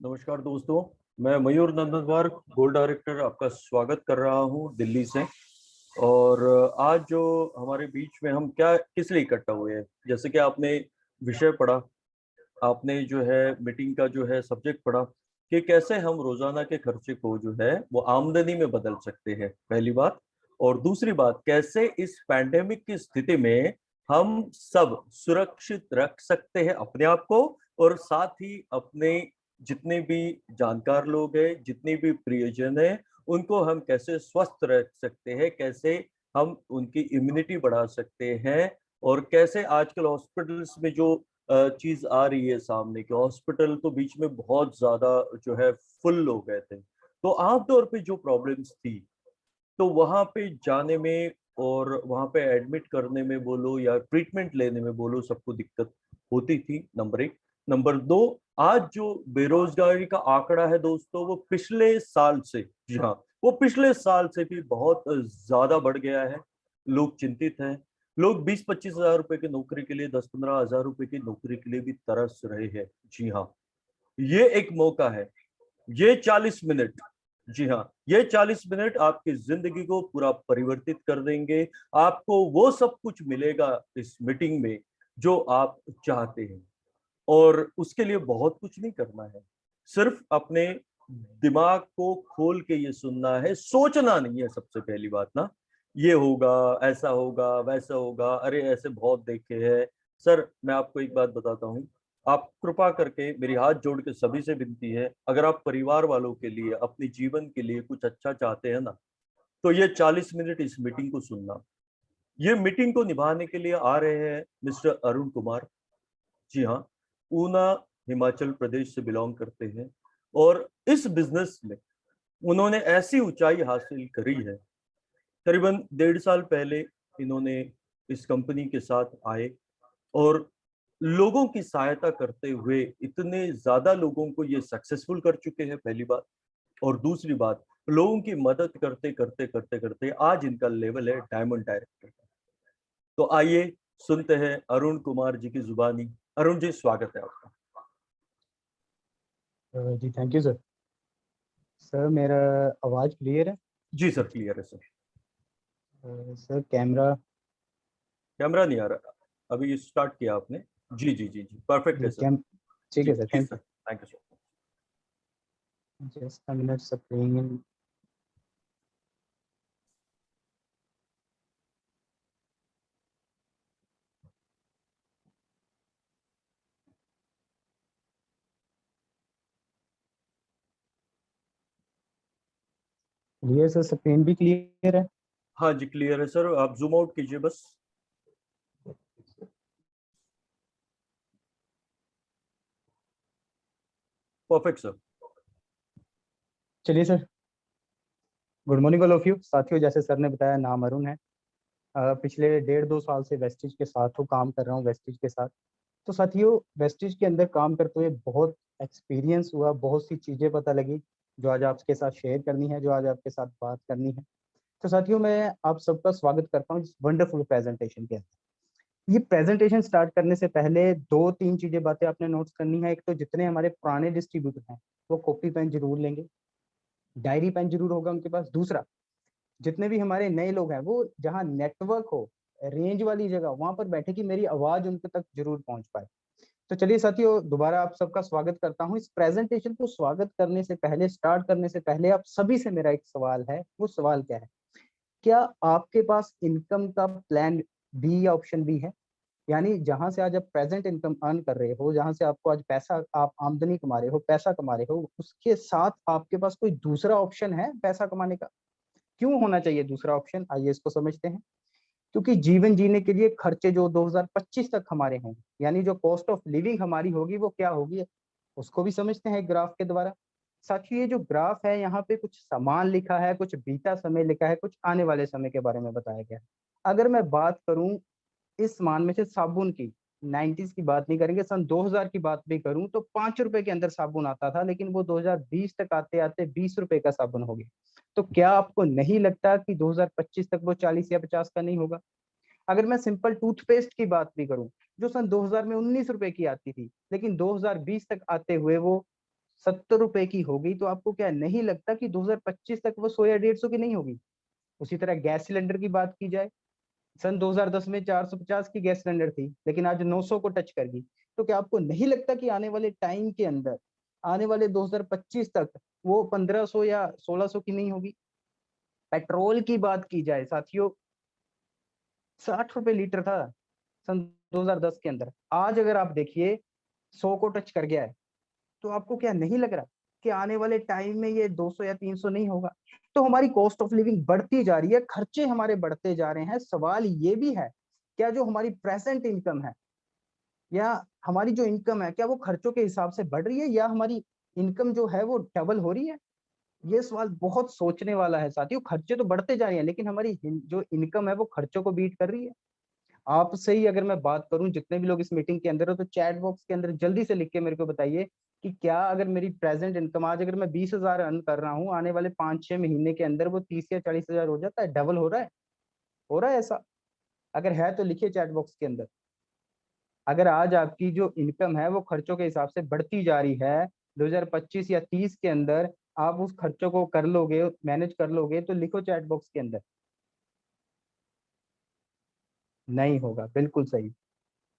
नमस्कार दोस्तों। मैं मयूर नंदनवार, गोल्ड डायरेक्टर, आपका स्वागत कर रहा हूं दिल्ली से। और आज जो हमारे बीच में हम क्या किस लिए इकट्ठा हुए हैं, जैसे कि आपने विषय पढ़ा, आपने जो है मीटिंग का जो है सब्जेक्ट पढ़ा कि कैसे हम रोजाना के खर्चे को जो है वो आमदनी में बदल सकते हैं, पहली बात। और दूसरी बात, कैसे इस पैंडेमिक की स्थिति में हम सब सुरक्षित रख सकते हैं अपने आप को, और साथ ही अपने जितने भी जानकार लोग हैं, जितने भी प्रियजन हैं, उनको हम कैसे स्वस्थ रख सकते हैं, कैसे हम उनकी इम्यूनिटी बढ़ा सकते हैं। और कैसे आजकल हॉस्पिटल्स में जो चीज आ रही है सामने, कि हॉस्पिटल तो बीच में बहुत ज्यादा जो है फुल हो गए थे, तो आमतौर पे जो प्रॉब्लम्स थी, तो वहां पे जाने में और वहां पे एडमिट करने में बोलो या ट्रीटमेंट लेने में बोलो, सबको दिक्कत होती थी, नंबर एक। नंबर दो, आज जो बेरोजगारी का आंकड़ा है दोस्तों, वो पिछले साल से, जी हाँ, वो पिछले साल से भी बहुत ज्यादा बढ़ गया है। लोग चिंतित हैं। लोग 20-25 हजार रुपए की नौकरी के लिए, 10-15 हजार रुपए की नौकरी के लिए भी तरस रहे हैं। जी हाँ, ये एक मौका है। ये 40 मिनट, जी हाँ, ये 40 मिनट आपकी जिंदगी को पूरा परिवर्तित कर देंगे। आपको वो सब कुछ मिलेगा इस मीटिंग में जो आप चाहते हैं। और उसके लिए बहुत कुछ नहीं करना है, सिर्फ अपने दिमाग को खोल के ये सुनना है, सोचना नहीं है। सबसे पहली बात ना, ये होगा, ऐसा होगा, वैसा होगा, अरे ऐसे बहुत देखे हैं। सर, मैं आपको एक बात बताता हूँ, आप कृपा करके, मेरी हाथ जोड़ के सभी से विनती है, अगर आप परिवार वालों के लिए, अपने जीवन के लिए कुछ अच्छा चाहते हैं ना, तो ये 40 मिनट इस मीटिंग को सुनना। ये मीटिंग को निभाने के लिए आ रहे हैं मिस्टर अरुण कुमार। जी हाँ, ऊना हिमाचल प्रदेश से बिलोंग करते हैं। और इस बिजनेस में उन्होंने ऐसी ऊंचाई हासिल करी है। करीबन 1.5 साल पहले इन्होंने इस कंपनी के साथ आए, और लोगों की सहायता करते हुए इतने ज्यादा लोगों को ये सक्सेसफुल कर चुके हैं, पहली बात। और दूसरी बात, लोगों की मदद करते करते करते करते आज इनका लेवल है डायमंड डायरेक्टर का। तो आइए सुनते हैं अरुण कुमार जी की जुबानी। अरुण जी, स्वागत है आपका। जी थैंक यू सर। सर मेरा आवाज़ क्लियर है? जी सर, क्लियर है सर। Sir camera. कैमरा नहीं आ रहा, अभी स्टार्ट किया आपने। जी जी जी जी, परफेक्ट है जी सर। कैम ठीक जी है सर, जी thank sir, you. Thank you sir. Just a minute sir, playing in. Clear sir, screen भी क्लियर है? हाँ जी, क्लियर है सर, आप जूम आउट कीजिए बस। Perfect sir. चलिए sir, good morning all of you साथियों। जैसे सर ने बताया, नाम अरुण है। पिछले 1.5-2 साल से वेस्टिज के साथ काम कर रहा हूँ, वेस्टिज के साथ। तो साथियों, वेस्टिज के अंदर काम करते हुए बहुत एक्सपीरियंस हुआ, बहुत सी चीज़ें पता लगी जो आज आपके साथ शेयर करनी है, जो आज आपके साथ बात करनी है। तो साथियों, मैं आप सबका स्वागत करता हूँ इस वंडरफुल प्रेजेंटेशन के अंदर। ये प्रेजेंटेशन स्टार्ट करने से पहले 2-3 चीजें बातें आपने नोट्स करनी है। एक तो जितने हमारे पुराने डिस्ट्रीब्यूटर हैं वो कॉपी पेन जरूर लेंगे, डायरी पेन जरूर होगा उनके पास। दूसरा, जितने भी हमारे नए लोग हैं वो जहाँ नेटवर्क हो, रेंज वाली जगह, वहां पर बैठे कि मेरी आवाज उनके तक जरूर पहुंच पाए। तो चलिए साथियों, दोबारा आप सबका स्वागत करता हूँ इस प्रेजेंटेशन को। स्वागत करने से पहले, स्टार्ट करने से पहले, आप सभी से मेरा एक सवाल है। वो सवाल क्या है? क्या आपके पास इनकम का प्लान बी या ऑप्शन बी है? यानी जहां से आज आप प्रेजेंट इनकम अर्न कर रहे हो, जहां से आपको आज पैसा, आप आमदनी कमा रहे हो, पैसा कमा रहे हो, उसके साथ आपके पास कोई दूसरा ऑप्शन है पैसा कमाने का? क्यों होना चाहिए दूसरा ऑप्शन? आइए इसको समझते हैं। क्योंकि जीवन जीने के लिए खर्चे जो 2025 तक हमारे हैं, यानी जो कॉस्ट ऑफ लिविंग हमारी होगी वो क्या होगी, उसको भी समझते हैं ग्राफ के द्वारा। साथियों, ये जो ग्राफ है, यहाँ पे कुछ समान लिखा है, कुछ बीता समय लिखा है, कुछ आने वाले समय के बारे में बताया गया है। अगर मैं बात करूं इस मान में से साबुन की, 90s की बात नहीं करेंगे, सन 2000 की बात भी करूं तो 5 रुपए के अंदर साबुन आता था, लेकिन वो 2020 तक आते आते 20 रुपए का साबुन हो गया। तो क्या आपको नहीं लगता कि 2025 तक वो 40 या 50 का नहीं होगा? अगर मैं सिंपल टूथपेस्ट की बात भी करूं, जो सन 2000 में 19 रुपए की आती थी, लेकिन 2020 तक आते हुए वो ₹70 की हो गई, तो आपको क्या नहीं लगता कि 2025 तक वो 100 या 150 की नहीं होगी? उसी तरह गैस सिलेंडर की बात की जाए, सन 2010 में 450 की गैस सिलेंडर थी, लेकिन आज 900 को टच कर गई। तो क्या आपको नहीं लगता कि आने वाले टाइम के अंदर, आने वाले 2025 तक वो 1500 या 1600 की नहीं होगी? पेट्रोल की बात की जाए साथियों, ₹60 लीटर था सन 2010 के अंदर। आज अगर आप देखिए 100 को टच कर गया है, तो आपको क्या नहीं लग रहा कि आने वाले टाइम में ये 200 या 300 नहीं होगा? तो हमारी कॉस्ट ऑफ लिविंग बढ़ती जा रही है, खर्चे हमारे बढ़ते जा रहे हैं। सवाल ये भी है, क्या जो हमारी प्रेजेंट इनकम है या हमारी जो इनकम है, क्या वो खर्चों के हिसाब से बढ़ रही है या हमारी इनकम जो है वो डबल हो रही है? ये सवाल बहुत सोचने वाला है साथियों। खर्चे तो बढ़ते जा रहे हैं, लेकिन हमारी जो इनकम है वो खर्चों को बीट कर रही है। आपसे ही अगर मैं बात करूं, जितने भी लोग इस मीटिंग के अंदर हो, तो चैट बॉक्स के अंदर जल्दी से लिख के मेरे को बताइए कि क्या अगर मेरी प्रेजेंट इनकम आज अगर मैं 20,000 अर्न कर रहा हूँ, आने वाले 5-6 महीने के अंदर वो 30 या 40,000 हो जाता है, डबल हो रहा है? हो रहा है ऐसा? अगर है तो लिखिए चैट बॉक्स के अंदर। अगर आज आपकी जो इनकम है वो खर्चों के हिसाब से बढ़ती जा रही है, 2025 या 30 के अंदर आप उस खर्चों को कर लोगे, मैनेज कर लोगे, तो लिखो चैट बॉक्स के अंदर। नहीं होगा, बिल्कुल सही,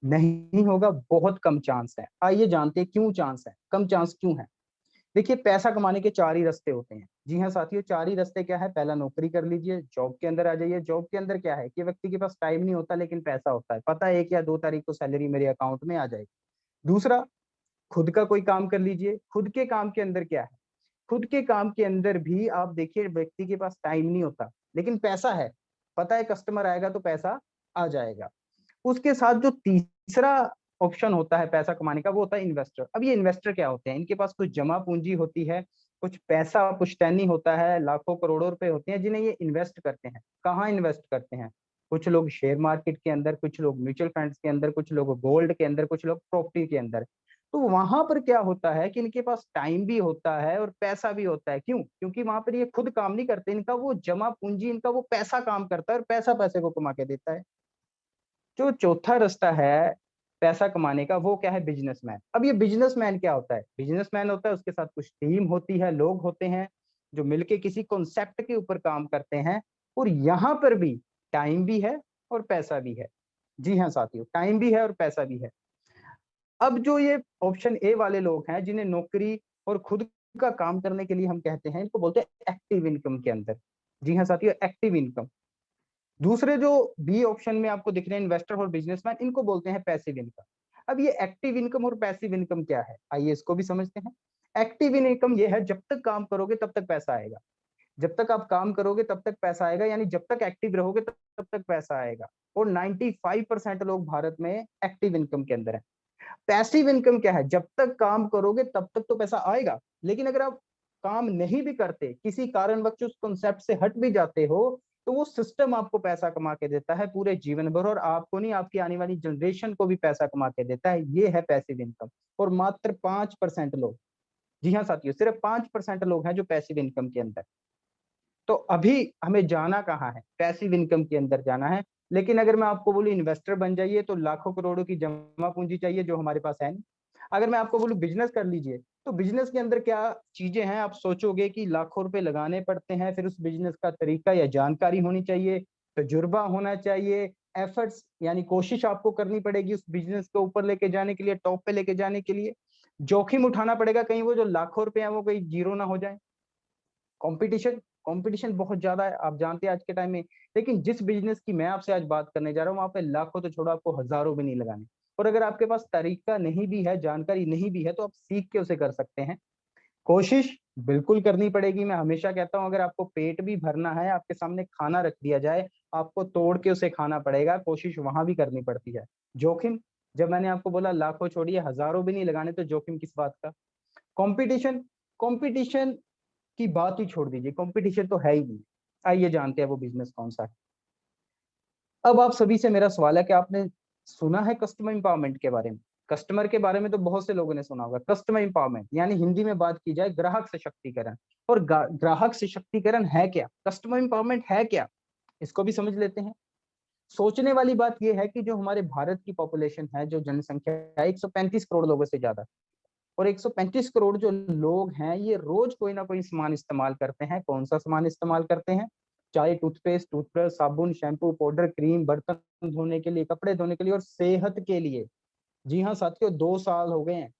नहीं होगा, बहुत कम चांस है। आइए जानते हैं क्यों चांस है, कम चांस क्यों है। देखिए, पैसा कमाने के 4 ही रास्ते होते हैं। जी हाँ साथियों, 4 ही रास्ते क्या है? पहला, नौकरी कर लीजिए, जॉब के अंदर आ जाइए। जॉब के अंदर क्या है कि व्यक्ति के पास टाइम नहीं होता, लेकिन पैसा होता है, पता है 1 या 2 तारीख को सैलरी मेरे अकाउंट में आ जाएगी। दूसरा, खुद का कोई काम कर लीजिए। खुद के काम के अंदर क्या है? खुद के काम के अंदर भी आप देखिए, व्यक्ति के पास टाइम नहीं होता, लेकिन पैसा है, पता है कस्टमर आएगा तो पैसा आ जाएगा। उसके साथ जो तीसरा ऑप्शन होता है पैसा कमाने का, वो होता है इन्वेस्टर। अब ये इन्वेस्टर क्या होते हैं? इनके पास कुछ जमा पूंजी होती है, कुछ पैसा पुश्तैनी होता है, लाखों करोड़ों रुपए होते हैं, जिन्हें ये इन्वेस्ट करते हैं। कहाँ इन्वेस्ट करते हैं? कुछ लोग शेयर मार्केट के अंदर, कुछ लोग म्यूचुअल फंड्स के अंदर, कुछ लोग गोल्ड के अंदर, कुछ लोग प्रॉपर्टी के अंदर। तो वहां पर क्या होता है कि इनके पास टाइम भी होता है और पैसा भी होता है। क्यों? क्योंकि वहां पर ये खुद काम नहीं करते, इनका वो जमा पूंजी, इनका वो पैसा काम करता है और पैसा पैसे को कमा के देता है। जो चौथा रास्ता है पैसा कमाने का, वो क्या है? बिजनेसमैन। अब ये बिजनेसमैन क्या होता है? बिजनेसमैन होता है, उसके साथ कुछ टीम होती है, लोग होते हैं जो मिलके किसी कॉन्सेप्ट के ऊपर काम करते हैं। और यहाँ पर भी टाइम भी है और पैसा भी है। जी हाँ साथियों, टाइम भी है और पैसा भी है। अब जो ये ऑप्शन ए वाले लोग हैं, जिन्हें नौकरी और खुद का काम करने के लिए हम कहते हैं, इनको बोलते हैं एक्टिव इनकम के अंदर। जी हाँ साथियों, एक्टिव इनकम। दूसरे जो बी ऑप्शन में आपको दिख रहे हैं, इन्वेस्टर और बिजनेसमैन, इनको बोलते हैं पैसिव इनकम। अब ये एक्टिव इनकम और पैसिव इनकम क्या है, आइए इसको भी समझते हैं। एक्टिव इनकम ये है, जब तक काम करोगे तब तक पैसा आएगा। जब तक आप काम करोगे तब तक पैसा आएगा, यानी जब तक एक्टिव रहोगे तब तक पैसा आएगा। और 95% लोग भारत में एक्टिव इनकम के अंदर है। पैसिव इनकम क्या है? जब तक काम करोगे तब तक तो पैसा आएगा, लेकिन अगर आप काम नहीं भी करते, किसी कारणवश उस कॉन्सेप्ट से हट भी जाते हो, तो वो सिस्टम आपको पैसा कमा के देता है पूरे जीवन भर, और आपको नहीं, आपकी आने वाली जनरेशन को भी पैसा कमा के देता है। ये है पैसिव इनकम। और मात्र 5% लोग, जी हाँ साथियों, सिर्फ 5% लोग हैं जो पैसिव इनकम के अंदर। तो अभी हमें जाना कहाँ है? पैसिव इनकम के अंदर जाना है। लेकिन अगर मैं आपको बोलूं इन्वेस्टर बन जाइए, तो लाखों करोड़ों की जमा पूंजी चाहिए, जो हमारे पास है नहीं। अगर मैं आपको बोलूं बिजनेस कर लीजिए, तो बिजनेस के अंदर क्या चीजें हैं? आप सोचोगे कि लाखों रुपए लगाने पड़ते हैं, फिर उस बिजनेस का तरीका या जानकारी होनी चाहिए, तजुर्बा होना चाहिए, एफर्ट्स यानी कोशिश आपको करनी पड़ेगी उस बिजनेस को ऊपर लेके जाने के लिए, टॉप पे लेके जाने के लिए। जोखिम उठाना पड़ेगा, कहीं वो जो लाखों रुपए हैं वो कहीं जीरो ना हो जाए। कंपटीशन, कंपटीशन बहुत ज्यादा है, आप जानते हैं आज के टाइम में। लेकिन जिस बिजनेस की मैं आपसे आज बात करने जा रहा हूँ, वहां पे लाखों तो छोड़ो, आपको हजारों भी नहीं लगाने। और अगर आपके पास तरीका नहीं भी है, जानकारी नहीं भी है, तो आप सीख के उसे कर सकते हैं। कोशिश बिल्कुल करनी पड़ेगी। मैं हमेशा कहता हूँ, अगर आपको पेट भी भरना है, आपके सामने खाना रख दिया जाए, आपको तोड़ के उसे खाना पड़ेगा, कोशिश वहां भी करनी पड़ती है। जोखिम, जब मैंने आपको बोला लाखों छोड़िए, हजारों भी नहीं लगाने, तो जोखिम किस बात का? कंपटीशन, कंपटीशन की बात ही छोड़ दीजिए, कंपटीशन तो है ही नहीं। आइए जानते हैं वो बिजनेस कौन सा है। अब आप सभी से मेरा सवाल है कि आपने सुना है कस्टमर इंपावरमेंट के बारे में? कस्टमर के बारे में तो बहुत से लोगों ने सुना होगा। कस्टमर इंपावरमेंट यानी हिंदी में बात की जाए, ग्राहक सशक्तिकरण। और ग्राहक सशक्तिकरण है क्या? कस्टमर इंपावरमेंट है क्या? इसको भी समझ लेते हैं। सोचने वाली बात यह है कि जो हमारे भारत की पॉपुलेशन है, जो जनसंख्या है, 135 करोड़ लोगों से ज्यादा, और 135 करोड़ जो लोग हैं ये रोज कोई ना कोई सामान इस्तेमाल करते हैं। कौन सा सामान इस्तेमाल करते हैं? चाहे टूथपेस्ट, टूथब्रश, साबुन, शैम्पू, पाउडर, क्रीम, बर्तन धोने के लिए, कपड़े धोने के लिए और सेहत के लिए। जी हाँ साथियों, 2 साल हो गए हैं,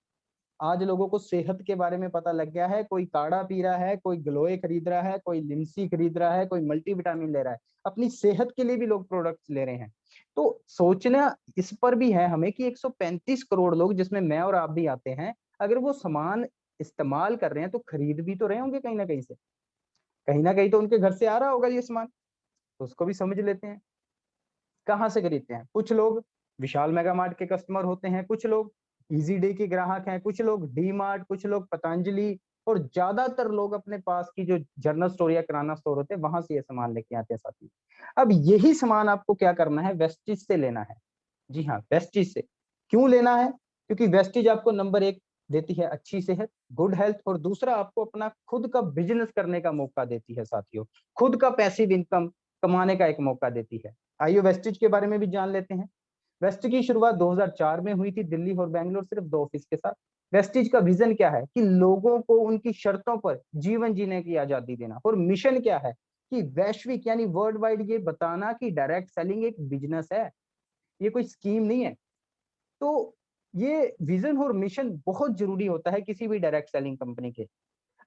आज लोगों को सेहत के बारे में पता लग गया है। कोई काढ़ा पी रहा है, कोई ग्लोए खरीद रहा है, कोई लिमसी खरीद रहा है, कोई मल्टीविटामिन ले रहा है। अपनी सेहत के लिए भी लोग प्रोडक्ट्स ले रहे हैं। तो सोचना इस पर भी है हमें कि 135 करोड़ लोग, जिसमें मैं और आप भी आते हैं, अगर वो सामान इस्तेमाल कर रहे हैं तो खरीद भी तो रहे होंगे कहीं ना कहीं से। कहीं ना कहीं तो उनके घर से आ रहा होगा ये सामान, तो उसको भी समझ लेते हैं। कहाँ से खरीदते हैं? कुछ लोग विशाल मेगा मार्ट के कस्टमर होते हैं, कुछ लोग इजी डे के ग्राहक हैं, कुछ लोग डी मार्ट, कुछ लोग पतंजलि, और ज्यादातर लोग अपने पास की जो जनरल स्टोर या किराना स्टोर होते हैं वहां से ये सामान लेके आते हैं साथी। अब यही सामान आपको क्या करना है? वेस्टिज से लेना है। जी हाँ, वेस्टिज से। क्यों लेना है? क्योंकि वेस्टिज आपको नंबर 1 देती है अच्छी सेहत, गुड हेल्थ, और दूसरा आपको अपना खुद का बिजनेस करने का मौका देती है साथियों। खुद का पैसिव इनकम कमाने का एक मौका देती है। आइए वेस्टिज के बारे में भी जान लेते हैं। वेस्टिज की शुरुआत 2004 में हुई थी दिल्ली और बैंगलोर, सिर्फ 2 ऑफिस के साथ। वेस्टिज का विजन क्या है? कि लोगों को उनकी शर्तों पर जीवन जीने की आजादी देना। और मिशन क्या है? कि वैश्विक यानी वर्ल्ड वाइड ये बताना कि डायरेक्ट सेलिंग एक बिजनेस है, ये कोई स्कीम नहीं है। तो ये विजन और मिशन बहुत जरूरी होता है किसी भी डायरेक्ट सेलिंग कंपनी के।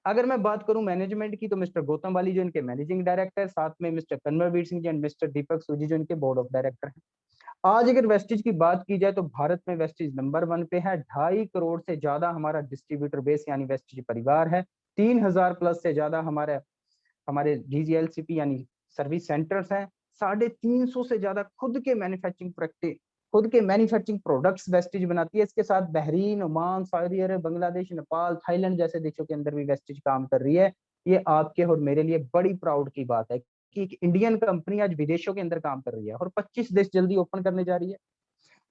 अगर मैं बात करूं मैनेजमेंट की, तो मिस्टर गौतम वाली जो इनके मैनेजिंग डायरेक्टर, साथ में mister Kanwarveer Singh ji and mister Deepak सूजी जो इनके बोर्ड ऑफ डायरेक्टर हैं। आज अगर वेस्टिज की बात की जाए तो भारत में वेस्टिज नंबर 1 पे है। 2.5 करोड़ से ज्यादा हमारा डिस्ट्रीब्यूटर बेस यानी वेस्टिज परिवार है। 3,000 प्लस से ज्यादा हमारे हमारे डीजीएलसीपी यानी सर्विस सेंटर्स हैं। 350 से ज्यादा खुद के मैन्युफैक्चरिंग प्रोडक्ट्स वेस्टिज बनाती है। इसके साथ बहरीन, ओमान, सऊदी अरब, बांग्लादेश, नेपाल, थाईलैंड जैसे देशों के अंदर भी वेस्टिज काम कर रही है। ये आपके और मेरे लिए बड़ी प्राउड की बात है कि एक इंडियन कंपनी आज विदेशों के अंदर काम कर रही है, और 25 देश जल्दी ओपन करने जा रही है।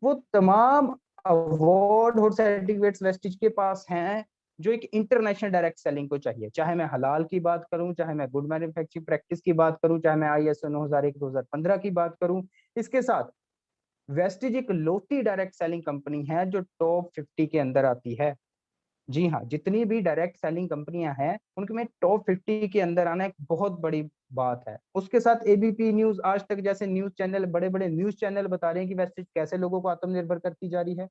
वो तमाम अवार्ड और सर्टिफिकेट्स वेस्टिज के पास हैं जो एक इंटरनेशनल डायरेक्ट सेलिंग को चाहिए। चाहे मैं हलाल की बात करूं, चाहे मैं गुड मैन्युफैक्चरिंग प्रैक्टिस की बात करूं, चाहे मैं आईएसओ 9001 2015 की बात करूं। इसके साथ वेस्टिज एक लौती डायरेक्ट सेलिंग कंपनी है जो टॉप 50 के अंदर आती है। जी हाँ, जितनी भी डायरेक्ट सेलिंग कंपनियां हैं उनके टॉप 50 के अंदर आना एक बहुत बड़ी बात है। उसके साथ एबीपी न्यूज, आज तक जैसे न्यूज चैनल, बड़े बड़े न्यूज चैनल बता रहे हैं कि वेस्टिज कैसे लोगों को आत्मनिर्भर करती जा रही है।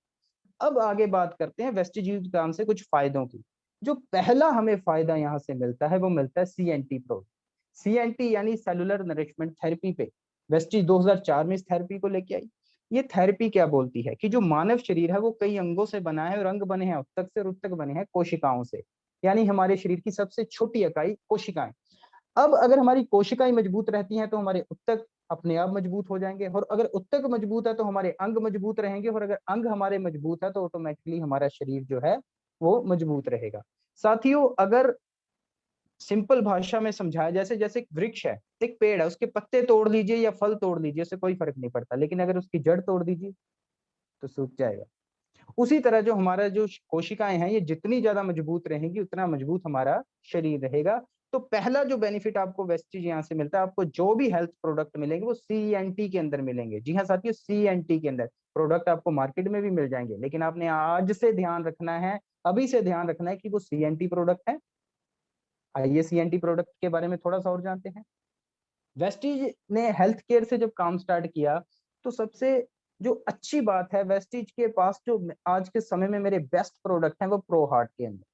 अब आगे बात करते हैं वेस्टिज यूज काम से कुछ फायदों की। जो पहला हमें फायदा यहाँ से मिलता है वो मिलता है सीएनटी प्रो। सीएनटी यानी सेलुलर नरिशमेंट थेरेपी पे वेस्टिज 2004 में इस थेरेपी को लेके आई। ये थेरेपी क्या बोलती है कि जो मानव शरीर है वो कई अंगों से बना है, और अंग बने हैं उत्तक से और उत्तक बने हैं कोशिकाओं से। यानी हमारे शरीर की सबसे छोटी इकाई कोशिकाएं। अब अगर हमारी कोशिकाएं मजबूत रहती हैं तो हमारे उत्तक अपने आप मजबूत हो जाएंगे, और अगर उत्तक मजबूत है तो हमारे अंग मजबूत रहेंगे, और अगर अंग हमारे मजबूत है तो ऑटोमेटिकली हमारा शरीर जो है वो मजबूत रहेगा। साथियों, अगर सिंपल भाषा में समझाया, जैसे जैसे एक वृक्ष है, एक पेड़ है, उसके पत्ते तोड़ लीजिए या फल तोड़ लीजिए, उससे कोई फर्क नहीं पड़ता, लेकिन अगर उसकी जड़ तोड़ दीजिए तो सूख जाएगा। उसी तरह जो हमारा जो कोशिकाएं हैं ये जितनी ज्यादा मजबूत रहेंगी उतना मजबूत हमारा शरीर रहेगा। तो पहला जो बेनिफिट आपको वेस्टिज यहाँ से मिलता है, आपको जो भी हेल्थ प्रोडक्ट मिलेंगे वो सीएनटी के अंदर मिलेंगे। जी हाँ साथियों, सीएनटी के अंदर प्रोडक्ट आपको मार्केट में भी मिल जाएंगे, लेकिन आपने आज से ध्यान रखना है, अभी से ध्यान रखना है कि वो सीएनटी प्रोडक्ट है। आइए सीएनटी प्रोडक्ट के बारे में थोड़ा सा और जानते हैं। वेस्टिज ने हेल्थ केयर से जब काम स्टार्ट किया तो सबसे जो अच्छी बात है, वेस्टिज के पास जो आज के समय में मेरे बेस्ट प्रोडक्ट हैं वो प्रो हार्ट के अंदर।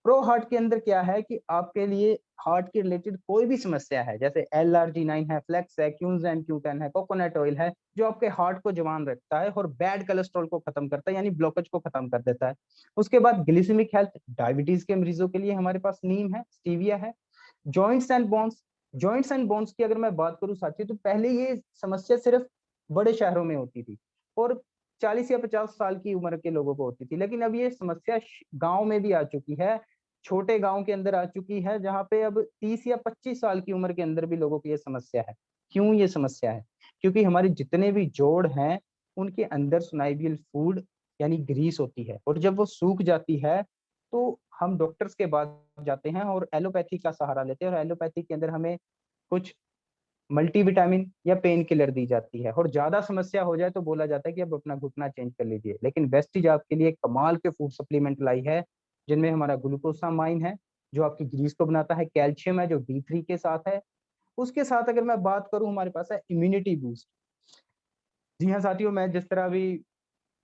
प्रो हार्ट के अंदर क्या है कि आपके लिए हार्ट के रिलेटेड कोई भी समस्या है, जैसे LRG9 है, फ्लेक्स है, क्यूजेन Q10 है, कोकोनट ऑयल है, जो आपके हार्ट को जवान रखता है और बैड कोलेस्ट्रॉल को खत्म करता है यानी ब्लॉकेज को खत्म कर देता है। उसके बाद ग्लिसेमिक हेल्थ, डायबिटीज के मरीजों के लिए हमारे पास नीम है, स्टीविया है। जॉइंट्स एंड बोन्स की अगर मैं बात करूं साथियों, तो पहले ये समस्या सिर्फ बड़े शहरों में होती थी और 40 या 50 साल की उम्र के लोगों को होती थी, लेकिन अब ये समस्या गांव में भी आ चुकी है, छोटे गांव के अंदर आ चुकी है, जहां पे अब 30 या 25 साल की उम्र के अंदर भी लोगों की ये समस्या है। क्यों ये समस्या है? क्योंकि हमारे जितने भी जोड़ हैं उनके अंदर सुनाइबियल फूड यानी ग्रीस होती है, और जब वो सूख जाती है तो हम डॉक्टर्स के पास जाते हैं और एलोपैथी का सहारा लेते हैं, और एलोपैथी के अंदर हमें कुछ मल्टीविटामिन या पेन किलर दी जाती है, और ज्यादा समस्या हो जाए तो बोला जाता है कि अब अपना घुटना चेंज कर लीजिए। लेकिन वेस्टिज आपके लिए कमाल के फूड सप्लीमेंट लाई है जिनमें हमारा ग्लूकोसामाइन है जो आपकी ग्रीस को बनाता है, कैल्शियम है जो D3 के साथ है। उसके साथ अगर मैं बात करूं, हमारे पास है इम्यूनिटी बूस्ट। जी हाँ साथियों, मैं जिस तरह अभी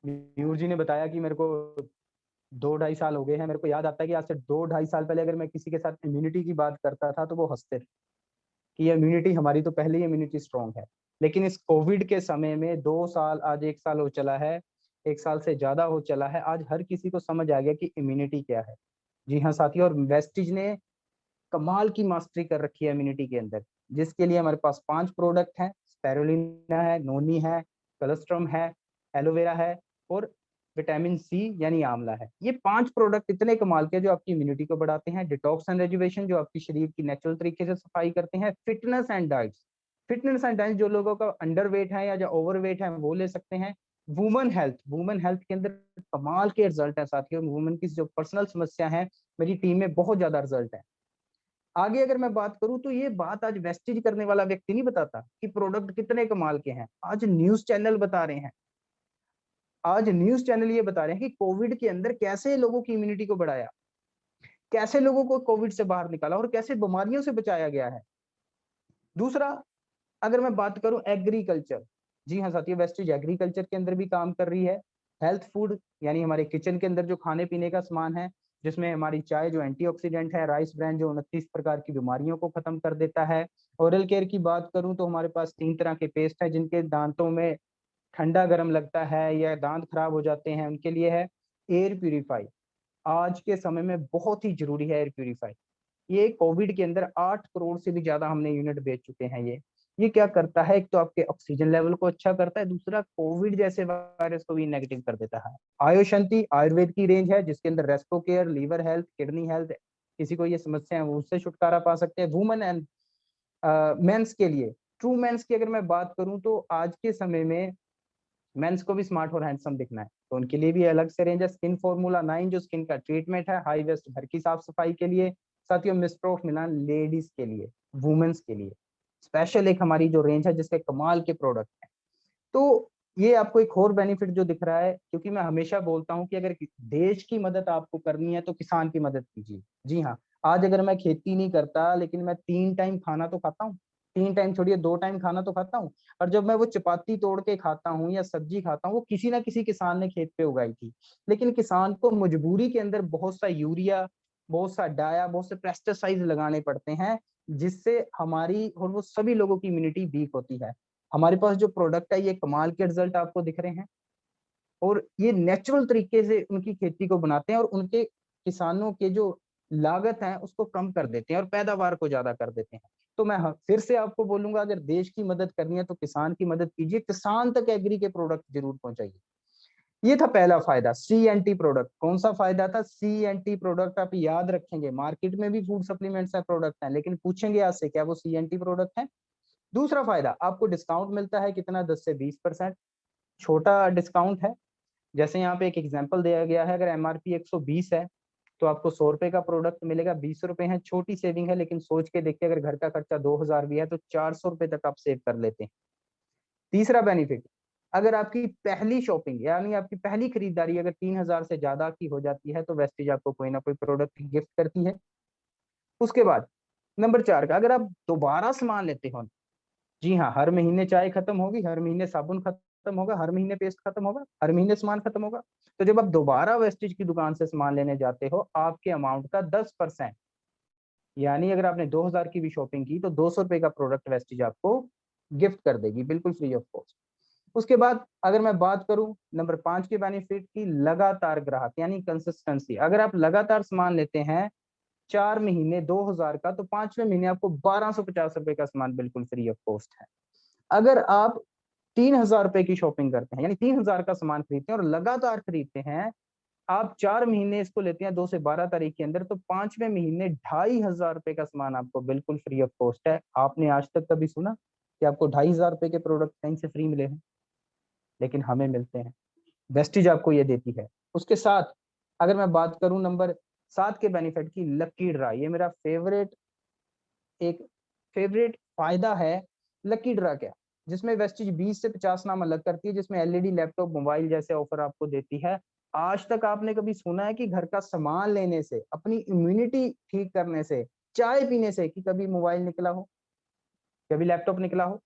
मयूर जी ने बताया कि मेरे को 2-2.5 साल हो गए हैं, मेरे को याद आता है कि आज से 2-2.5 साल पहले अगर मैं किसी के साथ इम्यूनिटी की बात करता था तो वो हंसते थे कि ये इम्यूनिटी, हमारी तो पहले ही इम्यूनिटी स्ट्रांग है। लेकिन इस कोविड के समय में 2 साल, आज 1 साल हो चला है, 1 साल से ज्यादा हो चला है, आज हर किसी को समझ आ गया कि इम्यूनिटी क्या है। जी हाँ साथियों, और वेस्टिज ने कमाल की मास्टरी कर रखी है इम्यूनिटी के अंदर, जिसके लिए हमारे पास 5 प्रोडक्ट हैं। स्पेरुलिना है, नोनी है, कलस्ट्रम है, एलोवेरा है और विटामिन सी यानी आंवला है। ये 5 प्रोडक्ट इतने कमाल के जो आपकी इम्यूनिटी को बढ़ाते हैं। डिटॉक्स एंड रेजुवेशन जो आपकी शरीर की नेचुरल तरीके से सफाई करते हैं। Fitness and diets, fitness and diets जो लोगों का अंडर वेट है या जो ओवर वेट है वो ले सकते हैं। वुमेन हेल्थ, वुमेन हेल्थ के अंदर कमाल के रिजल्ट है साथियों। वुमेन की जो पर्सनल समस्या है, मेरी टीम में बहुत ज्यादा रिजल्ट है। आगे अगर मैं बात करूं तो ये बात आज वेस्टेज करने वाला व्यक्ति नहीं बताता कि प्रोडक्ट कितने कमाल के हैं, आज न्यूज चैनल बता रहे हैं। आज न्यूज चैनल ये बता रहे हैं कि कोविड के अंदर कैसे लोगों की इम्यूनिटी को बढ़ाया, कैसे लोगों को कोविड से बाहर निकाला और कैसे बीमारियों से बचाया गया है। दूसरा, अगर मैं बात करूं एग्रीकल्चर, जी हाँ साथियों, वेस्टेज एग्रीकल्चर के अंदर भी काम कर रही है। हेल्थ फूड यानी हमारे किचन के अंदर जो खाने पीने का सामान है, जिसमें हमारी चाय जो एंटीऑक्सीडेंट है, राइस ब्रांड जो 29 प्रकार की बीमारियों को खत्म कर देता है। ओरल केयर की बात करूं तो हमारे पास 3 तरह के पेस्ट है जिनके दांतों में ठंडा गर्म लगता है या दांत खराब हो जाते हैं, उनके लिए है एयर प्यूरिफाई। आज के समय में बहुत ही जरूरी है एयर प्यूरिफाई। ये कोविड के अंदर 8 करोड़ से भी ज्यादा हमने यूनिट बेच चुके हैं। ये क्या करता है, एक तो आपके ऑक्सीजन लेवल को अच्छा करता है, दूसरा कोविड जैसे वायरस को भी नेगेटिव कर देता है। आयुशांति आयुर्वेद की रेंज है जिसके अंदर रेस्पो care, liver health, kidney health, किसी को ये समस्या है वो उससे छुटकारा पा सकते हैं। वुमेन एंड मेंस के लिए, ट्रू मेंस की अगर मैं बात करूं तो आज के समय में मेंस को भी स्मार्ट और हैंडसम दिखना है, तो उनके लिए भी अलग से रेंज है। स्किन फॉर्मूला 9 जो स्किन का ट्रीटमेंट है, हाई वेस्ट घर की साफ सफाई के लिए। साथियों मिस्ट्रोफ मिलान लेडीज के लिए, वुमेन्स के लिए स्पेशल एक हमारी जो रेंज है जिसके कमाल के प्रोडक्ट हैं। तो ये आपको एक और बेनिफिट जो दिख रहा है, क्योंकि मैं हमेशा बोलता हूँ कि अगर देश की मदद आपको करनी है तो किसान की मदद कीजिए। जी हाँ, आज अगर मैं खेती नहीं करता लेकिन मैं 3 टाइम खाना तो खाता हूँ, 3 टाइम छोड़िए 2 टाइम खाना तो खाता हूँ। और जब मैं वो चपाती तोड़ के खाता हूँ या सब्जी खाता हूँ, वो किसी ना किसी किसान ने खेत पे उगाई थी। लेकिन किसान को मजबूरी के अंदर बहुत सा यूरिया, बहुत सा डाया, बहुत से पेस्टिसाइड लगाने पड़ते हैं, जिससे हमारी और वो सभी लोगों की इम्यूनिटी वीक होती है। हमारे पास जो प्रोडक्ट है ये कमाल के रिजल्ट आपको दिख रहे हैं, और ये नेचुरल तरीके से उनकी खेती को बनाते हैं और उनके किसानों के जो लागत है उसको कम कर देते हैं और पैदावार को ज्यादा कर देते हैं। तो मैं फिर से आपको बोलूंगा, अगर देश की मदद करनी है तो किसान की मदद कीजिए, किसान तक एग्री के प्रोडक्ट जरूर पहुंचाइए। ये था पहला फायदा, CNT प्रोडक्ट। कौन सा फायदा था? CNT प्रोडक्ट आप याद रखेंगे, मार्केट में भी फूड सप्लीमेंट्स है, प्रोडक्ट है, लेकिन पूछेंगे आपसे क्या वो CNT प्रोडक्ट है। दूसरा फायदा, आपको डिस्काउंट मिलता है कितना, 10 से 20%। छोटा डिस्काउंट है। जैसे यहाँ पे एक एग्जांपल दिया गया है, अगर MRP 120 है तो आपको 100 रुपए का प्रोडक्ट मिलेगा, 20 रुपए है, छोटी सेविंग है, लेकिन सोच के देखिए अगर घर का खर्चा 2000 भी है तो 400 रुपए तक आप सेव कर लेते हैं। तीसरा बेनिफिट, अगर आपकी पहली शॉपिंग यानी आपकी पहली खरीदारी अगर 3000 से ज्यादा की हो जाती है तो वेस्टेज आपको कोई ना कोई प्रोडक्ट गिफ्ट करती है। उसके बाद नंबर 4 का, अगर आप दोबारा सामान लेते हो, जी हाँ, हर महीने चाय खत्म होगी, हर महीने साबुन खत्म होगा, हर महीने पेस्ट खत्म होगा, हर महीने सामान खत्म होगा, तो जब आप दोबारा वेस्टेज की दुकान से सामान लेने जाते हो, आपके अमाउंट का 10%, यानी अगर आपने 2000 की भी शॉपिंग की तो 200 रुपए का प्रोडक्ट वेस्टेज आपको गिफ्ट कर देगी, बिल्कुल फ्री ऑफ कॉस्ट। उसके बाद अगर मैं बात करूं नंबर 5 के बेनिफिट की, लगातार ग्राहक यानी कंसिस्टेंसी। अगर आप लगातार सामान लेते हैं 4 महीने 2000 का, तो 5वें महीने आपको 1250 रुपए का सामान बिल्कुल फ्री ऑफ कॉस्ट है। अगर आप 3000 रुपए की शॉपिंग करते हैं यानी 3000 का सामान खरीदते हैं और लगातार खरीदते हैं, आप 4 महीने इसको लेते हैं 2 से 12 तारीख के अंदर, तो 5वें महीने 2500 रुपए का सामान आपको बिल्कुल फ्री ऑफ कॉस्ट है। आपने आज तक कभी सुना कि आपको 2500 रुपए के प्रोडक्ट कहीं से फ्री मिले हैं? लेकिन हमें मिलते हैं, वेस्टिज आपको ये देती है। उसके साथ अगर मैं बात करूं नंबर 7 के बेनिफिट की, लकी ड्रा, ये मेरा एक फेवरेट फायदा है। लकी ड्रा क्या, जिसमें वेस्टिज 20 से 50 नाम अलग करती है, जिसमें LED लैपटॉप मोबाइल जैसे ऑफर आपको देती है। आज तक आपने कभी सुना है कि घर का सामान लेने से, अपनी इम्यूनिटी ठीक करने से, चाय पीने से कि कभी मोबाइल निकला हो, कभी लैपटॉप निकला हो?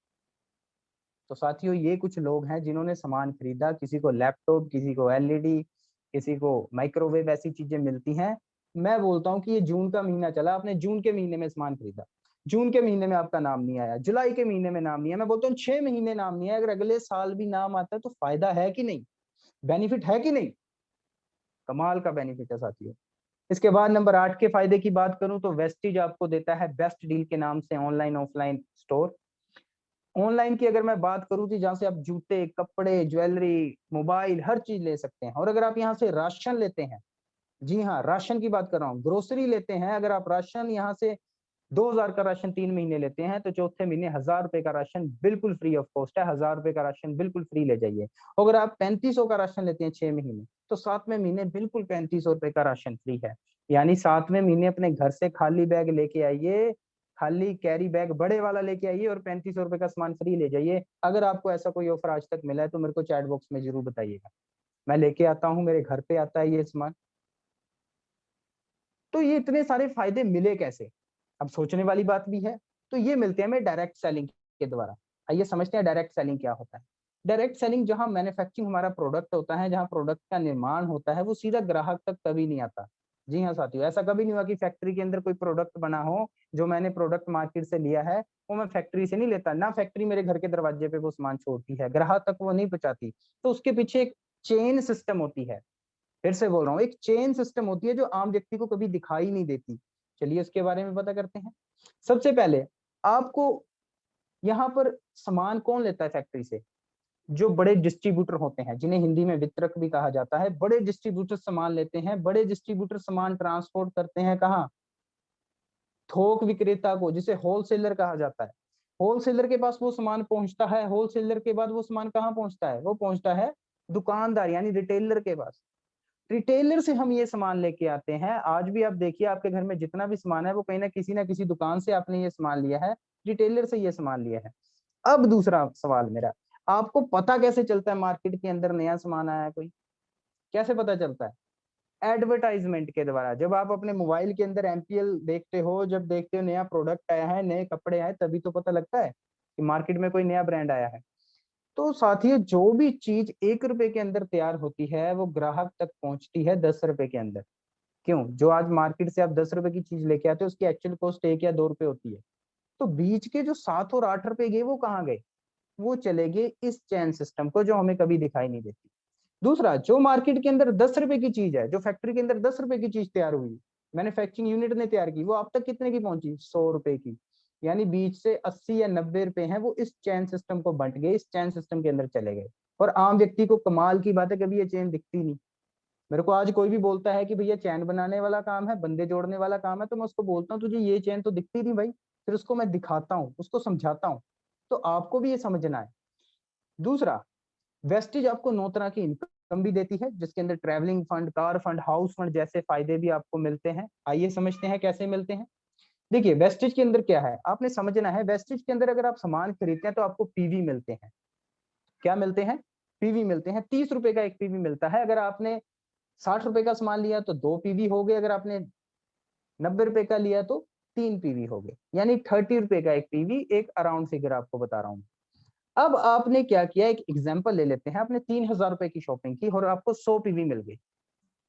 तो साथियों, ये कुछ लोग हैं जिन्होंने सामान खरीदा, किसी को लैपटॉप, किसी को एलईडी, किसी को माइक्रोवेव, ऐसी चीजें मिलती हैं। मैं बोलता हूँ कि ये जून का महीना चला, आपने जून के महीने में सामान खरीदा, जून के महीने में आपका नाम नहीं आया, जुलाई के महीने में नाम नहीं आया, मैं बोलता हूँ 6 महीने नाम नहीं आया, अगर अगले साल भी नाम आता है तो फायदा है कि नहीं, बेनिफिट है कि नहीं? कमाल का बेनिफिट है साथियों। इसके बाद नंबर 8 के फायदे की बात करूं तो वेस्टिज आपको देता है बेस्ट डील के नाम से ऑनलाइन ऑफलाइन स्टोर। ऑनलाइन की अगर मैं बात करूं तो जहां से आप जूते, कपड़े, ज्वेलरी, मोबाइल, हर चीज ले सकते हैं। और अगर आप यहाँ से राशन लेते हैं, जी हाँ, राशन की बात कर रहा हूँ, ग्रोसरी लेते हैं, अगर आप राशन यहाँ से 2000 का राशन 3 महीने लेते हैं तो चौथे महीने 1000 रुपए का राशन बिल्कुल फ्री ऑफ कॉस्ट है, 1000 रुपए का राशन बिल्कुल फ्री ले जाइए। अगर आप 3500 का राशन लेते हैं 6 महीने, तो 7वें महीने बिल्कुल 3500 रुपए का राशन फ्री है। यानी 7वें महीने अपने घर से खाली बैग लेके आइए, खाली कैरी बैग बड़े वाला लेके आइए और 3500 रुपए का सामान फ्री ले जाइए। अगर आपको ऐसा कोई ऑफर आज तक मिला है तो मेरे को चैट बॉक्स में जरूर बताइएगा, मैं लेके आता हूँ, मेरे घर पे आता है ये सामान। तो ये इतने सारे फायदे मिले कैसे? अब सोचने वाली बात भी है। तो ये मिलते हैं हमें डायरेक्ट सेलिंग के द्वारा। आइए समझते हैं डायरेक्ट सेलिंग क्या होता है। डायरेक्ट सेलिंग जहां मैन्युफैक्चरिंग हमारा प्रोडक्ट होता है, जहां प्रोडक्ट का निर्माण होता है, वो सीधा ग्राहक तक कभी नहीं आता। जी हाँ साथियों, ऐसा कभी नहीं हुआ कि फैक्ट्री के अंदर कोई प्रोडक्ट बना हो, जो मैंने प्रोडक्ट मार्केट से लिया है वो मैं फैक्ट्री से नहीं लेता, ना फैक्ट्री मेरे घर के दरवाजे पे वो सामान छोड़ती है, ग्राहक तक वो नहीं पहुंचाती। तो उसके पीछे एक चेन सिस्टम होती है। फिर से बोल रहा हूँ, एक चेन सिस्टम होती है जो आम व्यक्ति को कभी दिखाई नहीं देती। चलिए उसके बारे में पता करते हैं। सबसे पहले आपको यहाँ पर सामान कौन लेता है फैक्ट्री से? जो बड़े डिस्ट्रीब्यूटर होते हैं, जिन्हें हिंदी में वितरक भी कहा जाता है। बड़े डिस्ट्रीब्यूटर सामान लेते हैं, बड़े डिस्ट्रीब्यूटर सामान ट्रांसपोर्ट करते हैं कहाँ? थोक विक्रेता को, जिसे होलसेलर कहा जाता है। होलसेलर के पास वो सामान पहुंचता है, होलसेलर के बाद वो सामान कहाँ पहुंचता है? वो पहुंचता है दुकानदार यानी रिटेलर के पास। रिटेलर से हम ये सामान लेके आते हैं। आज भी आप देखिए, आपके घर में जितना भी सामान है वो कहीं ना किसी दुकान से आपने ये सामान लिया है, रिटेलर से ये सामान लिया है। अब दूसरा सवाल मेरा, आपको पता कैसे चलता है मार्केट के अंदर नया सामान आया है कोई? कैसे पता चलता है? एडवर्टाइजमेंट के द्वारा। जब आप अपने मोबाइल के अंदर एमपीएल देखते हो, जब देखते हो नया प्रोडक्ट आया है, नए कपड़े आए, तभी तो पता लगता है कि मार्केट में कोई नया ब्रांड आया है। तो साथियों, जो भी चीज 1 रुपए के अंदर तैयार होती है वो ग्राहक तक पहुंचती है 10 रुपए के अंदर। क्यों? जो आज मार्केट से आप 10 रुपए की चीज लेके आते हो उसकी एक्चुअल कॉस्ट 1 या 2 रुपए होती है। तो बीच के जो 7 और 8 रुपए गए वो कहाँ गए? वो चले गए इस चैन सिस्टम को, जो हमें कभी दिखाई नहीं देती। दूसरा, जो मार्केट के अंदर 10 रुपए की चीज है, जो फैक्ट्री के अंदर 10 रुपए की चीज तैयार हुई, मैन्युफैक्चरिंग यूनिट ने तैयार की, वो आप तक कितने की पहुंची? 100 रुपए की। यानी बीच से 80 या 90 रुपए हैं वो इस चैन सिस्टम को बंट गए, इस चैन सिस्टम के अंदर चले गए। और आम व्यक्ति को कमाल की बात है, कभी ये चैन दिखती नहीं। मेरे को आज कोई भी बोलता है कि भैया चैन बनाने वाला काम है, बंदे जोड़ने वाला काम है, तो मैं उसको बोलता हूँ तुझे ये चैन तो दिखती नहीं भाई। फिर उसको मैं दिखाता हूँ, उसको समझाता हूँ। तो आपको भी ये समझना है। दूसरा, वेस्टिज आपको 9 तरह की इनकम भी देती है, जिसके अंदर travelling fund, car fund, house fund जैसे फायदे भी आपको मिलते हैं। आइए समझते हैं कैसे मिलते हैं। देखिए, वेस्टिज के अंदर क्या है, आपने समझना है। वेस्टिज के अंदर अगर आप सामान खरीदते हैं तो आपको पीवी मिलते हैं। क्या मिलते हैं? पीवी मिलते हैं। 30 रुपए का एक पीवी मिलता है। अगर आपने 60 रुपए का सामान लिया तो 2 पीवी हो गए, अगर आपने 90 रुपए का लिया तो 3 पीवी हो गए। यानी 30 रुपए का एक पीवी, एक अराउंड फिगर आपको बता रहा हूं। अब आपने क्या किया, एक एग्जाम्पल ले लेते हैं। आपने 3000 रुपए की शॉपिंग की और आपको 100 पीवी मिल गई।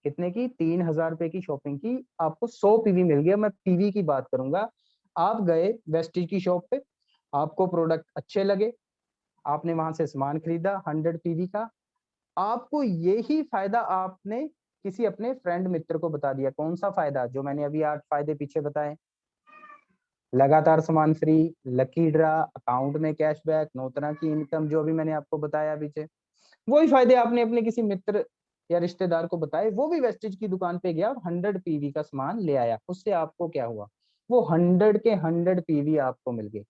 कितने की? 3000 रुपए की शॉपिंग की, आपको 100 पीवी मिल गया। मैं पीवी की बात करूंगा। आप गए वेस्टिज की शॉप पे, आपको प्रोडक्ट अच्छे लगे, आपने वहां से सामान खरीदा 100 पीवी का। आपको यही फायदा आपने किसी अपने फ्रेंड मित्र को बता दिया। कौन सा फायदा? जो मैंने अभी 8 फायदे पीछे बताए। लगातार सामान फ्री, लकी ड्रा, अकाउंट में कैशबैक, 9 तरह की इनकम, जो भी मैंने आपको बताया पीछे। वही फायदे आपने अपने किसी मित्र या रिश्तेदार को बताए, वो भी वेस्टेज की दुकान पे गया और 100 पीवी का सामान ले आया। उससे आपको क्या हुआ? वो 100 के 100 पीवी आपको मिल गए।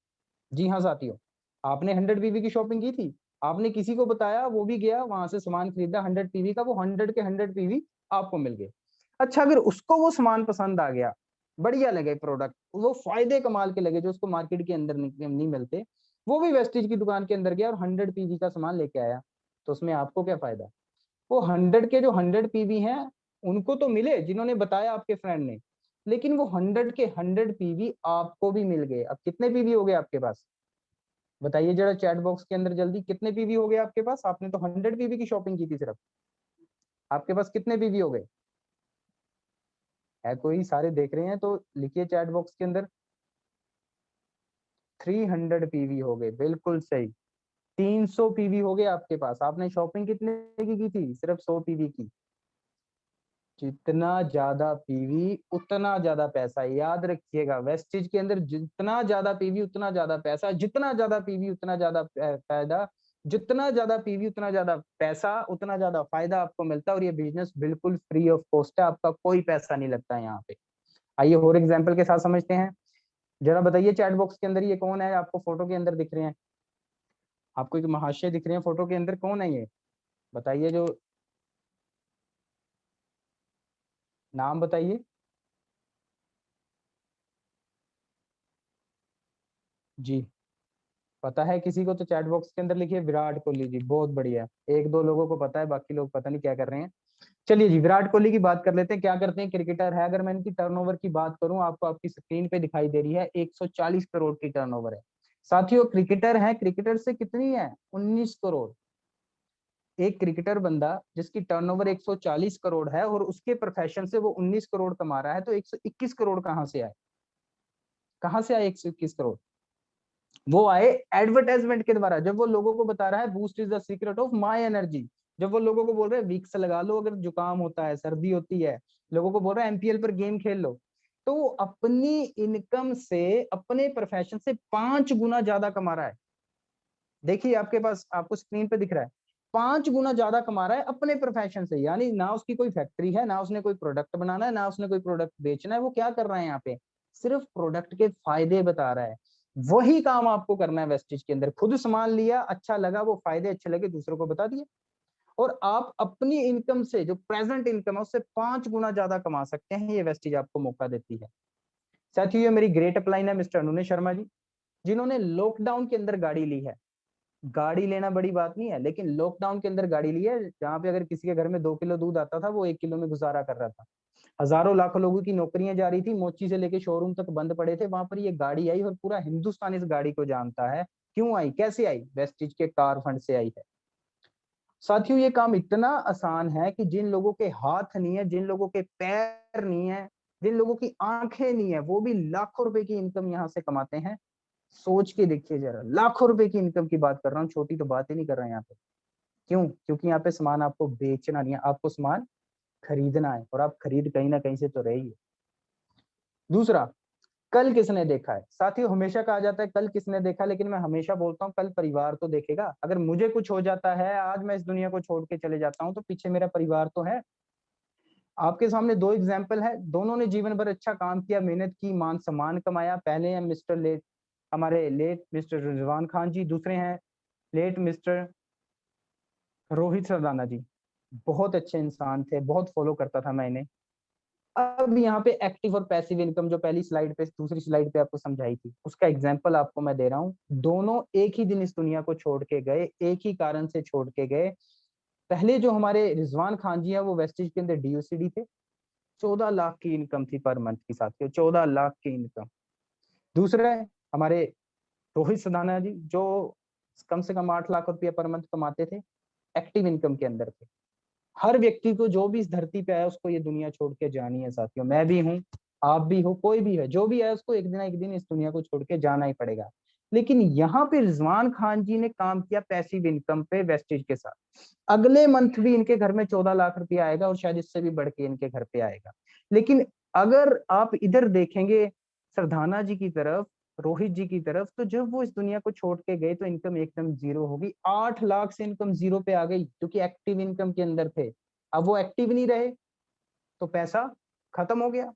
जी हाँ साथियों, आपने 100 पीवी की शॉपिंग की थी, आपने किसी को बताया, वो भी गया वहां से सामान खरीदा 100 पीवी का, वो 100 के 100 पीवी आपको मिल गए। अच्छा, अगर उसको वो सामान पसंद आ गया, बढ़िया लगे प्रोडक्ट, वो फायदे कमाल के लगे जो उसको मार्केट के अंदर नहीं मिलते, वो भी वेस्टेज की दुकान के अंदर गया और 100 पीवी का सामान लेके आया, तो उसमें आपको क्या फायदा? वो 100 के जो 100 पीवी हैं उनको तो मिले जिन्होंने बताया आपके फ्रेंड ने, लेकिन वो 100 के 100 पीवी आपको भी मिल गए। अब कितने पीवी हो गए आपके पास? बताइए जरा चैट बॉक्स के अंदर जल्दी, कितने पीवी हो गए आपके पास? आपने तो 100 पीवी की शॉपिंग की थी सिर्फ, आपके पास कितने पीवी हो गए? है कोई? सारे देख रहे हैं तो लिखिए चैट बॉक्स के अंदर। 300 पीवी हो गए, बिल्कुल सही। 300 पीवी हो गए आपके पास। आपने शॉपिंग कितने की थी? सिर्फ 100 पीवी की। जितना ज्यादा पीवी उतना ज्यादा पैसा, याद रखिएगा। वेस्टिज के अंदर जितना ज्यादा पीवी उतना ज्यादा पैसा, जितना ज्यादा पीवी उतना ज्यादा फायदा, जितना ज्यादा पीवी उतना ज्यादा पैसा, उतना ज्यादा फायदा आपको मिलता है। और ये बिजनेस बिल्कुल फ्री ऑफ कॉस्ट है, आपका कोई पैसा नहीं लगता है यहाँ पे। आइए और एग्जाम्पल के साथ समझते हैं। जरा बताइए चैट बॉक्स के अंदर ये कौन है? आपको फोटो के अंदर दिख रहे हैं, आपको एक महाशय दिख रहे हैं फोटो के अंदर, कौन है ये? बताइए, जो नाम बताइए जी। पता है किसी को? तो चैट बॉक्स के अंदर लिखिए विराट कोहली जी। बहुत बढ़िया, एक दो लोगों को पता है, बाकी लोग पता नहीं क्या कर रहे हैं। चलिए जी, विराट कोहली की बात कर लेते हैं। क्या करते हैं? क्रिकेटर है। अगर मैं इनकी टर्नओवर की बात करूं, आपको आपकी स्क्रीन पे दिखाई दे रही है, 140 करोड़ की टर्नओवर है। साथियों क्रिकेटर है, क्रिकेटर से कितनी है? 19 करोड़। एक क्रिकेटर बंदा जिसकी टर्नओवर 140 करोड़ है और उसके प्रोफेशन से वो 19 करोड़ कमा रहा है, तो 121 करोड़ कहां से आए? कहां से आए 121 करोड़? वो आए एडवर्टाइजमेंट के द्वारा। जब वो लोगों को बता रहा है boost is the secret of my energy, जब वो लोगों को बोल रहे हैं विक्स लगा लो अगर जुकाम होता है, सर्दी होती है, लोगों को बोल रहा है एमपीएल पर गेम खेल लो, तो वो अपनी इनकम से, अपने प्रोफेशन से 5 गुना ज्यादा कमा रहा है। देखिए आपके पास, आपको स्क्रीन पे दिख रहा है, 5 गुना ज्यादा कमा रहा है अपने प्रोफेशन से। यानी ना उसकी कोई फैक्ट्री है, ना उसने कोई प्रोडक्ट बनाना है, ना उसने कोई प्रोडक्ट बेचना है। वो क्या कर रहा है यहाँ पे? सिर्फ प्रोडक्ट के फायदे बता रहा है। वही काम आपको करना है वेस्टिज के अंदर। खुद सामान लिया, अच्छा लगा, वो फायदे अच्छे लगे, दूसरों को बता दिए, और आप अपनी इनकम से, जो प्रेजेंट इनकम है, उससे 5 गुना ज्यादा कमा सकते हैं। ये वेस्टिज आपको मौका देती है। साथियों ये मेरी ग्रेट अपलाइन है मिस्टर अनुने शर्मा जी, जिन्होंने लॉकडाउन के अंदर गाड़ी ली है। गाड़ी लेना बड़ी बात नहीं है, लेकिन लॉकडाउन के अंदर गाड़ी ली है, जहां पे अगर किसी के घर में 2 किलो दूध आता था, वो 1 किलो में गुजारा कर रहा था। हजारों लाखों लोगों की नौकरियां जा रही थी, मोची से लेके शोरूम तक बंद पड़े थे, वहां पर ये गाड़ी आई और पूरा हिंदुस्तान इस गाड़ी को जानता है। क्यों आई, कैसे आई? वेस्टिज के कार फंड से आई है। साथियों ये काम इतना आसान है कि जिन लोगों के हाथ नहीं है, जिन लोगों के पैर नहीं है, जिन लोगों की आंखें नहीं है, वो भी लाखों रुपए की इनकम यहाँ से कमाते हैं। सोच के देखिए जरा, लाखों रुपए की इनकम की बात कर रहा हूँ, छोटी तो बात ही नहीं कर रहा यहाँ पे। क्यों? क्योंकि यहाँ पे सामान आपको बेचना नहीं है, आपको सामान खरीदना है, और आप खरीद कहीं ना कहीं से तो रही है। दूसरा, कल किसने देखा है? साथियों हमेशा कहा जाता है कल किसने देखा, लेकिन मैं हमेशा बोलता हूँ कल परिवार तो देखेगा। अगर मुझे कुछ हो जाता है, आज मैं इस दुनिया को छोड़ के चले जाता हूँ, तो पीछे मेरा परिवार तो है। आपके सामने दो एग्जाम्पल है, दोनों ने जीवन भर अच्छा काम किया, मेहनत की, मान सम्मान कमाया। पहले हैं मिस्टर लेट, हमारे लेट मिस्टर रिजवान खान जी, दूसरे हैं लेट मिस्टर रोहित सरदाना जी। बहुत अच्छे इंसान थे, बहुत फॉलो करता था मैं इन्हें। अब यहाँ पे एक्टिव और पैसिव इनकम, जो पहली स्लाइड पे, दूसरी स्लाइड पे आपको समझाई थी, उसका एग्जांपल आपको मैं दे रहा हूँ। दोनों एक ही दिन इस दुनिया को छोड़ के गए, एक ही कारण से छोड़ के गए। पहले जो हमारे रिजवान खान जी है, वो वेस्टिज के अंदर डीओसीडी थे। 14 लाख की इनकम थी पर मंथ की, साथियों 14 लाख की इनकम। दूसरे हमारे रोहित सदाना जी, जो कम से कम 8 लाख रुपया पर मंथ कमाते थे, एक्टिव इनकम के अंदर थे। हर व्यक्ति को, जो भी इस धरती पे आया, उसको ये दुनिया छोड़ के जानी है साथियों। मैं भी हूँ, आप भी हो, कोई भी है, जो भी है, उसको एक दिन ना एक दिन इस दुनिया को छोड़ के जाना ही पड़ेगा। लेकिन यहाँ पे रिजवान खान जी ने काम किया पैसिव इनकम पे वेस्टेज के साथ। अगले मंथ भी इनके घर में 14 लाख रुपया आएगा, और शायद इससे भी बढ़ के इनके घर पे आएगा। लेकिन अगर आप इधर देखेंगे सरदाना जी की तरफ, रोहित जी की तरफ, तो जब वो इस दुनिया को छोड़ के गए तो इनकम एकदम जीरो होगी। 8 लाख से इनकम जीरो पे आ गई, क्योंकि एक्टिव इनकम के अंदर थे। अब वो एक्टिव नहीं रहे तो पैसा खत्म हो गया।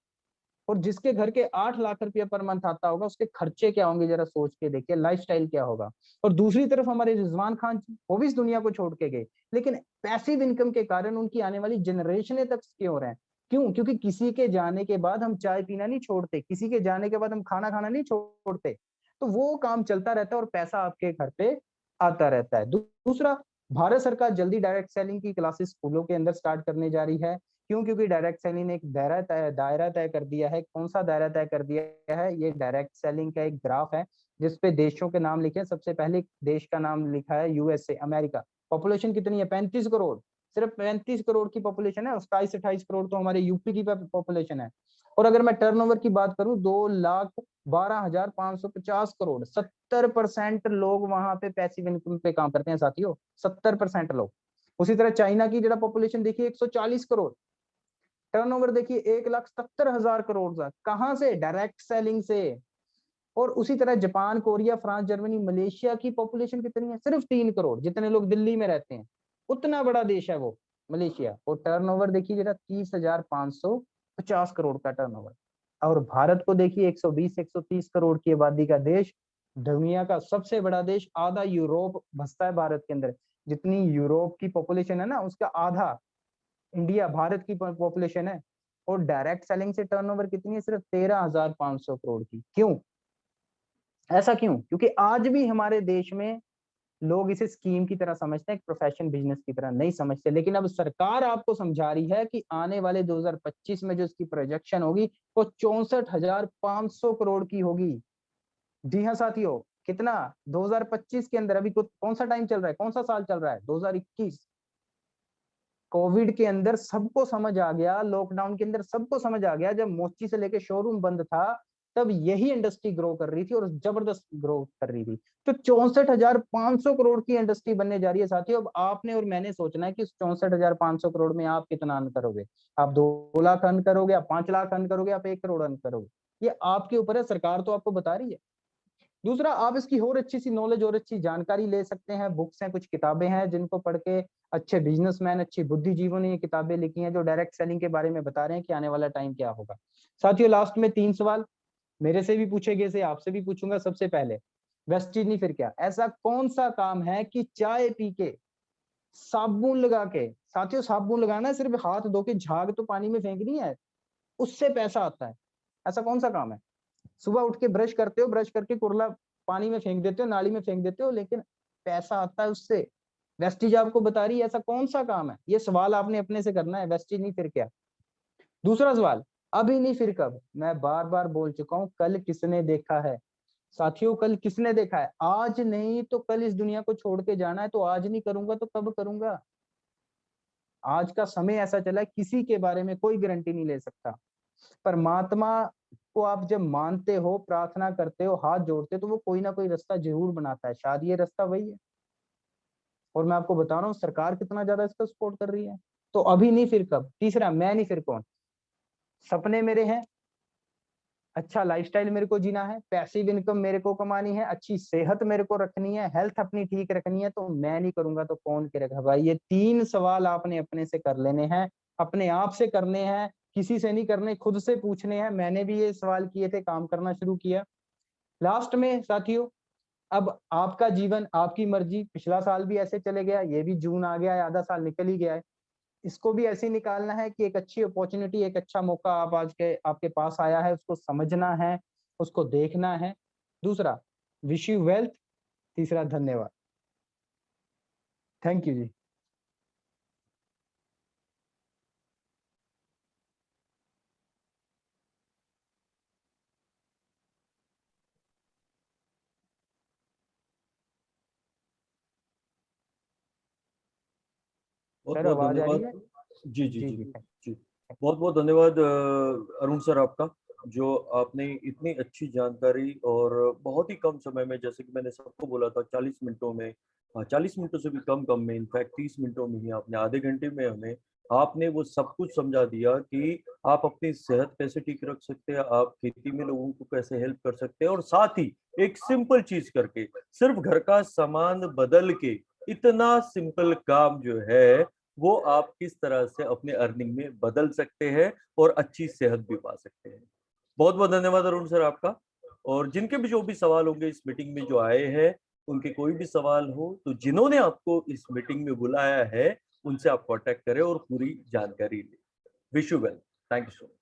और जिसके घर के 8 लाख रुपया पर मंथ आता होगा, उसके खर्चे क्या होंगे जरा सोच के देखिए, लाइफस्टाइल क्या होगा। और दूसरी तरफ हमारे रिजवान खान जी, वो भी इस दुनिया को छोड़ के गए, लेकिन पैसिव इनकम के कारण उनकी आने वाली जनरेशनें तक सिक्योर हो रहे हैं। क्यों? क्योंकि किसी के जाने के बाद हम चाय पीना नहीं छोड़ते, किसी के जाने के बाद हम खाना खाना नहीं छोड़ते। तो वो काम चलता रहता है और पैसा आपके घर पे आता रहता है। दूसरा, भारत सरकार जल्दी डायरेक्ट सेलिंग की क्लासेस स्कूलों के अंदर स्टार्ट करने जा रही है। क्यों? क्योंकि डायरेक्ट सेलिंग ने एक दायरा तय कर दिया है। कौन सा दायरा तय कर दिया है? ये डायरेक्ट सेलिंग का एक ग्राफ है जिसपे देशों के नाम लिखे हैं। सबसे पहले देश का नाम लिखा है यूएसए, अमेरिका। पॉपुलेशन कितनी है? 35 करोड़। सिर्फ 35 करोड़ की पॉपुलेशन है। 27-28 करोड़ तो हमारे यूपी की पॉपुलेशन है। और अगर मैं टर्नओवर की बात करूं, 2,12,550 करोड़, 70% लोग वहां पे पैसिव इनकम पे काम करते हैं साथियों, 70% लोग। उसी तरह चाइना की जरा पॉपुलेशन देखिए, 140 करोड़। टर्नओवर देखिए 1,70,000 करोड़ का। कहां से? डायरेक्ट सेलिंग से। और उसी तरह Japan, Korea, France, Germany, Malaysia की पॉपुलेशन कितनी है? सिर्फ 3 करोड़। जितने लोग दिल्ली में रहते हैं उतना बड़ा देश है वो मलेशिया। और टर्नओवर देखिए जरा, 30,550 करोड़ का टर्नओवर। और भारत को देखिए, 120-130 करोड़ की आबादी का देश, दुनिया का सबसे बड़ा देश। आधा यूरोप बसता है भारत के अंदर। जितनी यूरोप की पॉपुलेशन है ना, उसका आधा इंडिया, भारत की पॉपुलेशन है। और डायरेक्ट सेलिंग से टर्नओवर कितनी है? सिर्फ 13,500 करोड़ की। क्यों? ऐसा क्यों? क्योंकि आज भी हमारे देश में लोग इसे स्कीम की तरह समझते हैं, एक प्रोफेशन, बिजनेस की तरह नहीं समझते। लेकिन अब सरकार आपको समझा रही है कि आने वाले 2025 में जो इसकी प्रोजेक्शन होगी वो 64,500 करोड़ की होगी। जी हाँ साथियों, कितना? 2025 के अंदर। अभी कौन सा टाइम चल रहा है? कौन सा साल चल रहा है? 2021। कोविड के अंदर सबको समझ आ गया, लॉकडाउन के अंदर सबको समझ आ गया, जब मोची से लेके शोरूम बंद था तब यही इंडस्ट्री ग्रो कर रही थी और जबरदस्त ग्रो कर रही थी। तो 64,500 करोड़ की इंडस्ट्री बनने जा रही है साथियों। अब आपने और मैंने सोचना है कि 64,500 करोड़ में आप कितना अर्न करोगे। आप 2 लाख अर्न करोगे, आप 5 लाख अर्न करोगे, आप 1 करोड़ अर्न करोगे, ये आपके ऊपर है। सरकार तो आपको बता रही है। दूसरा, आप इसकी और अच्छी सी नॉलेज और अच्छी जानकारी ले सकते हैं। बुक्स हैं, कुछ किताबें हैं जिनको पढ़ के अच्छे बिजनेसमैन, अच्छी बुद्धिजीवों ने ये किताबें लिखी हैं जो डायरेक्ट सेलिंग के बारे में बता रहे हैं कि आने वाला टाइम क्या होगा। साथियों, लास्ट में 3 सवाल मेरे से भी पूछे गए से आपसे भी पूछूंगा। सबसे पहले, वेस्टेज नहीं फिर क्या? ऐसा कौन सा काम है कि चाय पी के, साबुन लगा के, साथियों साबुन लगाना है, सिर्फ हाथ धो के झाग तो पानी में फेंकनी है, उससे पैसा आता है? ऐसा कौन सा काम है? सुबह उठ के ब्रश करते हो, ब्रश करके कुरला पानी में फेंक देते हो, नाली में फेंक देते हो, लेकिन पैसा आता है उससे। वेस्टिज आपको बता रही है ऐसा कौन सा काम है? ये सवाल आपने अपने से करना है। वेस्टिज नहीं फिर क्या? दूसरा सवाल, अभी नहीं फिर कब? मैं बार बार बोल चुका हूं, कल किसने देखा है? साथियों, कल किसने देखा है? आज नहीं तो कल इस दुनिया को छोड़ के जाना है, तो आज नहीं करूंगा तो कब करूंगा? आज का समय ऐसा चला है, किसी के बारे में कोई गारंटी नहीं ले सकता। परमात्मा को आप जब मानते हो, प्रार्थना करते हो, हाथ जोड़ते हो, तो वो कोई ना कोई रास्ता जरूर बनाता है। शायद ये रास्ता वही है। और मैं आपको बता रहा हूँ, सरकार कितना ज्यादा इसको सपोर्ट कर रही है। तो अभी नहीं फिर कब? तीसरा, मैं नहीं फिर कौन? सपने मेरे हैं, अच्छा लाइफस्टाइल मेरे को जीना है, पैसिव इनकम मेरे को कमानी है, अच्छी सेहत मेरे को रखनी है, हेल्थ अपनी ठीक रखनी है, तो मैं नहीं करूंगा तो कौन करेगा? भाई, ये 3 सवाल आपने अपने से कर लेने हैं, अपने आप से करने हैं, किसी से नहीं करने, खुद से पूछने हैं। मैंने भी ये सवाल किए थे, काम करना शुरू किया। लास्ट में साथियों, अब आपका जीवन, आपकी मर्जी। पिछला साल भी ऐसे चले गया, ये भी जून आ गया है, आधा साल निकल ही गया है। इसको भी ऐसे ही निकालना है कि एक अच्छी अपॉर्चुनिटी, एक अच्छा मौका आप आज के आपके पास आया है, उसको समझना है, उसको देखना है। दूसरा, विश यू वेल्थ। तीसरा, धन्यवाद। थैंक यू जी। बहुत सर बहुत आवाज आ रही धन्यवाद। है? जी जी जी जी जी। जी। बहुत बहुत धन्यवाद अरुण सर आपका, जो आपने इतनी अच्छी जानकारी और बहुत ही कम समय में, जैसे कि मैंने सबको बोला था 40 मिनटों में, 40 मिनटों से भी कम में, इनफैक्ट 30 मिनटों में ही, आपने आधे घंटे में हमें आपने वो सब कुछ समझा दिया कि आप अपनी सेहत कैसे ठीक रख सकते हैं, आप खेती में लोगों को कैसे हेल्प कर सकते हैं, और साथ ही एक सिंपल चीज करके, सिर्फ घर का सामान बदल के, इतना सिंपल काम जो है वो आप किस तरह से अपने अर्निंग में बदल सकते हैं और अच्छी सेहत भी पा सकते हैं। बहुत बहुत धन्यवाद अरुण सर आपका। और जिनके भी जो भी सवाल होंगे इस मीटिंग में जो आए हैं, उनके कोई भी सवाल हो तो जिन्होंने आपको इस मीटिंग में बुलाया है उनसे आप कांटेक्ट करें और पूरी जानकारी लें। Wish you well. Thank you so much.